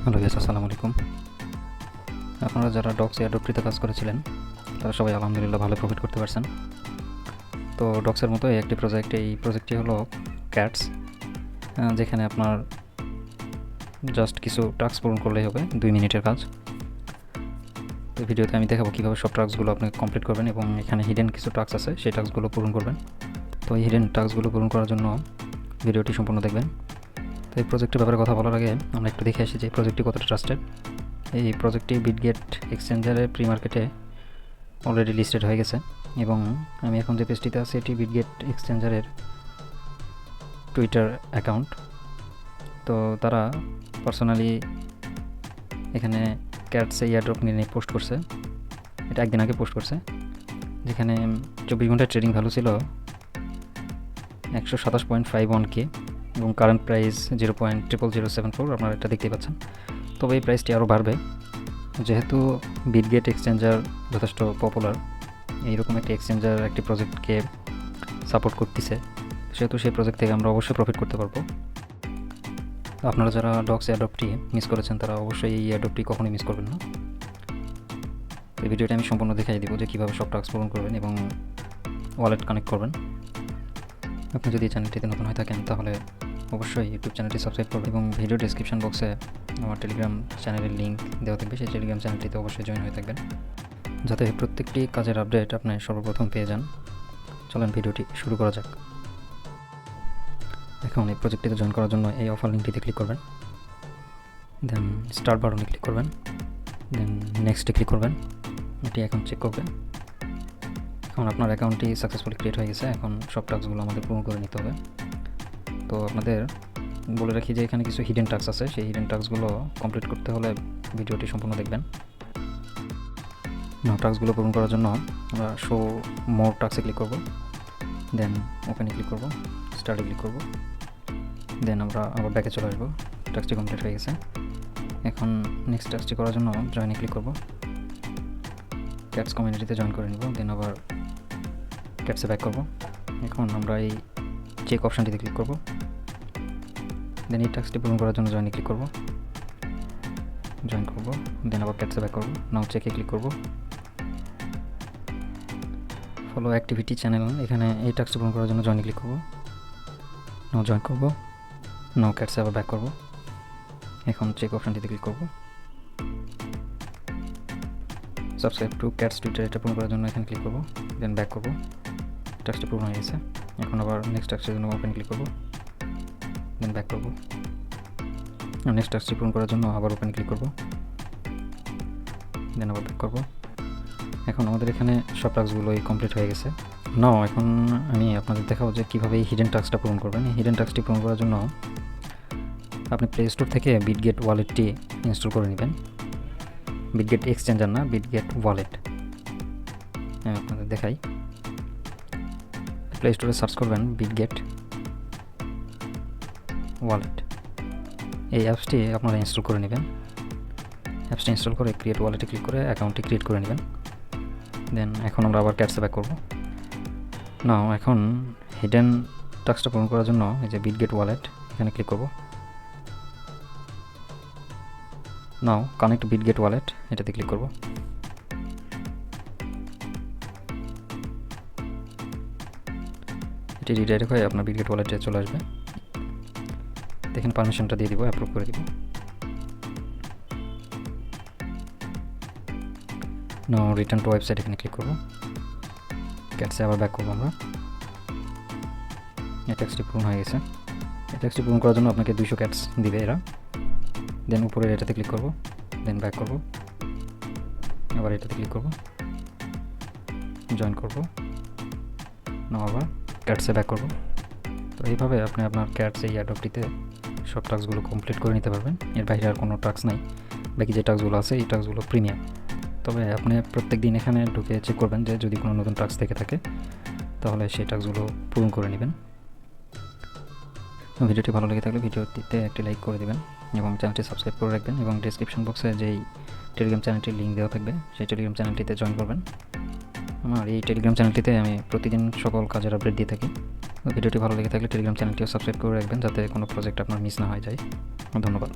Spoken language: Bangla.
হ্যালো ইয়াস, আসসালামু আলাইকুম। আপনারা যারা ডক্স এয়ারড্রপটিতে কাজ করেছিলেন তারা সবাই আলহামদুলিল্লাহ ভালো প্রফিট করতে পারছেন। তো ডক্সের মতো একটি প্রজেক্ট, এই প্রজেক্টটি হলো ক্যাটস, যেখানে আপনার জাস্ট কিছু টাস্ক পূরণ করলেই হবে, 2 মিনিটের কাজ। তো ভিডিওতে আমি দেখাবো কীভাবে সব টাস্কগুলো আপনি কমপ্লিট করবেন এবং এখানে হিডেন কিছু টাস্ক আছে, সেই টাস্কগুলো পূরণ করবেন। তো এই হিডেন টাস্কগুলো পূরণ করার জন্য ভিডিওটি সম্পূর্ণ দেখবেন। তো এই প্রজেক্টের ব্যাপারে কথা বলার আগে আমরা একটু দেখে আসি যে এই প্রজেক্টটি কতটা ট্রাস্টেড। এই প্রজেক্টটি বিটগেট এক্সচেঞ্জারে প্রি মার্কেটে অলরেডি লিস্টেড হয়ে গেছে এবং আমি এখন যে পেজটিতে আছি এটি বিটগেট এক্সচেঞ্জারের টুইটার অ্যাকাউন্ট। তো তারা পার্সোনালি এখানে ক্যাটসে এয়ারড্রপ নিয়ে পোস্ট করছে, এটা একদিন আগে পোস্ট করছে, যেখানে 24 ঘন্টার ট্রেডিং ভ্যালু ছিল 127.51K এবং কারেন্ট প্রাইস 0.00074, আপনারা এটা দেখতেই পাচ্ছেন। তবে এই প্রাইসটি আরও বাড়বে যেহেতু বিটগেট এক্সচেঞ্জার যথেষ্ট পপুলার, এইরকম একটি এক্সচেঞ্জার একটি প্রজেক্টকে সাপোর্ট করতেছে, সেহেতু সেই প্রজেক্ট থেকে আমরা অবশ্যই প্রফিট করতে পারবো। আপনারা যারা ডক্স এয়ারড্রপটি মিস করেছেন তারা অবশ্যই এই এয়ারড্রপটি কখনোই মিস করবেন না। এই ভিডিওটা আমি সম্পূর্ণ দেখাই দিব যে কীভাবে সব টাস্ক পূরণ করবেন এবং ওয়ালেট কানেক্ট করবেন। আপনি যদি চ্যানেলটিতে নতুন হয়ে থাকেন তাহলে অবশ্যই ইউটিউব চ্যানেলটি সাবস্ক্রাইব করবেন এবং ভিডিও ডেসক্রিপশন বক্সে আমার টেলিগ্রাম চ্যানেলের লিঙ্ক দেওয়া থাকবে, সেই টেলিগ্রাম চ্যানেলটিতে অবশ্যই জয়েন হয়ে থাকবেন যাতে প্রত্যেকটি কাজের আপডেট আপনি সর্বপ্রথম পেয়ে যান। চলেন ভিডিওটি শুরু করা যাক। এখন এই প্রজেক্টটিতে জয়েন করার জন্য এই অফার লিঙ্কটিতে ক্লিক করবেন, দেন স্টার্ট বাটনে ক্লিক করবেন, দেন নেক্সটে ক্লিক করবেন। এটি এখন চেক করবেন। এখন আপনার অ্যাকাউন্টটি সাকসেসফুলি ক্রিয়েট হয়ে গেছে। এখন সব টাস্কগুলো আমাদের পূরণ করে নিতে হবে। তো আপনাদের বলে রাখি যে এখানে কিছু হিডেন টাস্ক আছে, সেই হিডেন টাস্কগুলো কমপ্লিট করতে হলে ভিডিওটি সম্পূর্ণ দেখবেন। টাস্কগুলো পূরণ করার জন্য আমরা শো মোর টাস্কে ক্লিক করব, দেন ওপেনে ক্লিক করব, স্টার্টে ক্লিক করব, দেন আমরা আবার ব্যাকে চলে আসবো। টাস্কটি কমপ্লিট হয়ে গেছে। এখন নেক্সট টাস্কটি করার জন্য জয়েনে ক্লিক করব, ক্যাটস কমিউনিটিতে জয়েন করে নিব, দেন আবার ক্যাটসে ব্যাক করব। এখন আমরা এই চেক অপশানটিতে ক্লিক করব, দেন এই টাস্কটি পূরণ করার জন্য জয়েনে ক্লিক করব, জয়েন করব, দেন আবার ক্যাটসে ব্যাক করব, নাও চেকে ক্লিক করব, ফলো অ্যাক্টিভিটি চ্যানেল, এখানে এই টাস্কটি পূরণ করার জন্য জয়েনে ক্লিক করব, নাও জয়েন করব, নাও ক্যাটসে আবার ব্যাক করব। এখন চেক অপশানটিতে ক্লিক করব, সাবস্ক্রাইব টু ক্যাটস টুইটার, এটা পূরণ করার জন্য এখানে ক্লিক করব, দেন ব্যাক করব। টাস্কটি পূরণ হয়ে গেছে। এখন আবার নেক্সট টাস্কের জন্য ওপেন ক্লিক করব, দেন ব্যাক করব। নেক্সট টাস্কটি পূরণ করার জন্য আবার ওপেন ক্লিক করব, দেন আবার ব্যাক করব। এখন আমাদের এখানে সব টাস্কগুলোই কমপ্লিট হয়ে গেছে। নাও এখন আমি আপনাদের দেখাবো যে কীভাবে এই হিডেন টাস্কটা পূরণ করবেন। এই হিডেন টাস্কটি পূরণ করার জন্য আপনি প্লে স্টোর থেকে বিটগেট ওয়ালেটটি ইনস্টল করে নেবেন। বিটগেট এক্সচেঞ্জার না, বিটগেট ওয়ালেট। আমি আপনাদের দেখাই। প্লে স্টোরে সার্চ করবেন বিটগেট ওয়ালেট, এই অ্যাপসটি আপনারা ইনস্টল করে নেবেন। অ্যাপসটি ইনস্টল করে ক্রিয়েট ওয়ালেটে ক্লিক করে অ্যাকাউন্টটি ক্রিয়েট করে নেবেন। দেন এখন আমরা আবার ক্যাটসে ব্যাক করব। নাও এখন হিডেন টাস্কটা পূরণ করার জন্য এই যে বিটগেট ওয়ালেট, এখানে ক্লিক করব। নাও কানেক্ট বিটগেট ওয়ালেট, এটাতে ক্লিক করব। এটি রিডাইরেক্ট হয়ে আপনার বিটগেট ওয়ালেটে চলে আসবে। দেখেন পারমিশনটা দিয়ে দিব, অ্যাপ্রুভ করে দিব। নাও রিটার্ন টু ওয়েবসাইট, এখানে ক্লিক করব। ক্যাটসে আবার ব্যাক করবো আমরা। এই ট্যাক্সটি পূরণ হয়ে গেছে। এই ট্যাক্সটি পূরণ করার জন্য আপনাকে 200 ক্যাটস দিবে এরা। দেন উপরের এটাতে ক্লিক করব, দেন ব্যাক করব, আবার এটাতে ক্লিক করব, জয়েন করব, নাও আবার ক্যাটসে ব্যাক করব। তো এইভাবে আপনি আপনার ক্যাটস এই এয়ারড্রপটিতে সব টাস্কগুলো কমপ্লিট করে নিতে পারবেন। এর বাইরে আর কোনো টাস্ক নাই। বাকি যে টাস্কগুলো আছে এই টাস্কগুলো প্রিমিয়াম। তবে আপনি প্রত্যেক দিন এখানে ঢুকে চেক করবেন যে যদি কোনো নতুন টাস্ক থেকে থাকে তাহলে সেই টাস্কগুলো পূরণ করে নেবেন। ভিডিওটি ভালো লেগে থাকলে ভিডিওটিতে একটি লাইক করে দেবেন এবং চ্যানেলটি সাবস্ক্রাইব করে রাখবেন এবং ডেসক্রিপশন বক্সে যেই টেলিগ্রাম চ্যানেলটির লিঙ্ক দেওয়া থাকবে সেই টেলিগ্রাম চ্যানেলটিতে জয়েন করবেন। আমার এই টেলিগ্রাম চ্যানেলটিতে আমি প্রতিদিন সকল কাজের আপডেট দিয়ে থাকি। ভিডিওটি ভালো লেগে থাকলে টেলিগ্রাম চ্যানেলটিও সাবস্ক্রাইব করে রাখবেন যাতে কোনো প্রজেক্ট আপনার মিস না হয়ে যায়। ধন্যবাদ।